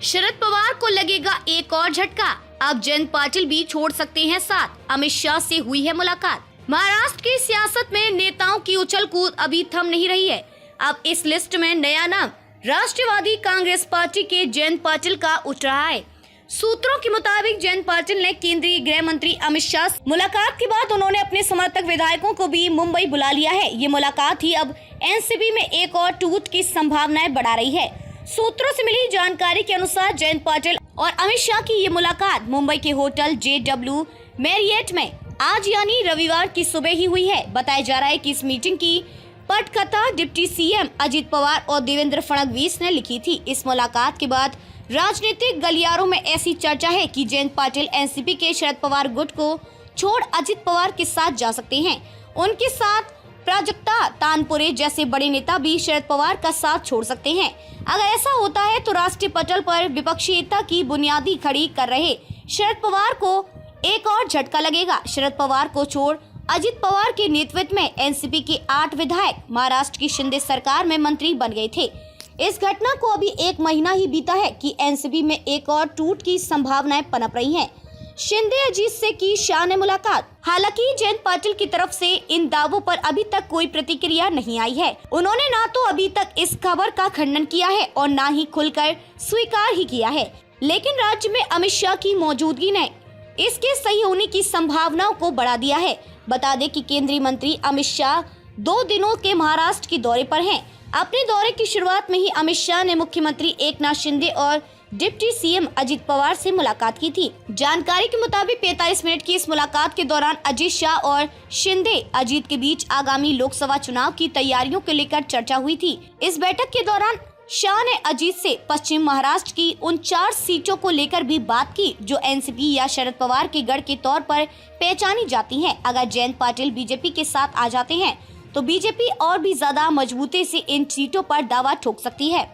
शरद पवार को लगेगा एक और झटका, अब जयंत पाटिल भी छोड़ सकते हैं साथ, अमित शाह से हुई है मुलाकात। महाराष्ट्र की सियासत में नेताओं की उछल कूद अभी थम नहीं रही है। अब इस लिस्ट में नया नाम राष्ट्रवादी कांग्रेस पार्टी के जयंत पाटिल का उठ रहा है। सूत्रों के मुताबिक जयंत पाटिल ने केंद्रीय गृह मंत्री अमित शाह से मुलाकात के बाद उन्होंने अपने समर्थक विधायकों को भी मुंबई बुला लिया है। ये मुलाकात ही अब एनसीपी में एक और टूट की संभावनाएं बढ़ा रही है। सूत्रों से मिली जानकारी के अनुसार जयंत पाटिल और अमित शाह की ये मुलाकात मुंबई के होटल JW मैरियट में आज यानी रविवार की सुबह ही हुई है। बताया जा रहा है कि इस मीटिंग की पटकथा डिप्टी सीएम अजित पवार और देवेंद्र फडणवीस ने लिखी थी। इस मुलाकात के बाद राजनीतिक गलियारों में ऐसी चर्चा है कि जयंत पाटिल एनसीपी के शरद पवार गुट को छोड़ अजित पवार के साथ जा सकते हैं। उनके साथ प्राजक्ता तानपुरे जैसे बड़े नेता भी शरद पवार का साथ छोड़ सकते हैं। अगर ऐसा होता है तो राष्ट्रीय पटल पर विपक्षी एकता की बुनियादी खड़ी कर रहे शरद पवार को एक और झटका लगेगा। शरद पवार को छोड़ अजित पवार के नेतृत्व में एनसीपी के 8 विधायक महाराष्ट्र की शिंदे सरकार में मंत्री बन गए थे। इस घटना को अभी 1 महीना ही बीता है कि एनसीपी में एक और टूट की संभावनाएं पनप रही हैं। शिंदे अजीत से की शाह ने मुलाकात। हालांकि जयंत पाटिल की तरफ से इन दावों पर अभी तक कोई प्रतिक्रिया नहीं आई है। उन्होंने ना तो अभी तक इस खबर का खंडन किया है और ना ही खुलकर स्वीकार ही किया है। लेकिन राज्य में अमित शाह की मौजूदगी ने इसके सही होने की संभावनाओं को बढ़ा दिया है। बता दें कि केंद्रीय मंत्री अमित शाह 2 दिनों के महाराष्ट्र के दौरे पर हैं। अपने दौरे की शुरुआत में ही अमित शाह ने मुख्यमंत्री एकनाथ शिंदे और डिप्टी सीएम अजित पवार से मुलाकात की थी। जानकारी के मुताबिक 45 मिनट की इस मुलाकात के दौरान अजित शाह और शिंदे अजित के बीच आगामी लोकसभा चुनाव की तैयारियों को लेकर चर्चा हुई थी। इस बैठक के दौरान शाह ने अजित से पश्चिम महाराष्ट्र की उन 4 सीटों को लेकर भी बात की जो एनसीपी या शरद पवार के गढ़ के तौर पर पहचानी जाती हैं। अगर जयंत पाटिल बीजेपी के साथ आ जाते हैं तो बीजेपी और भी ज्यादा मजबूती से इन सीटों पर दावा ठोक सकती है।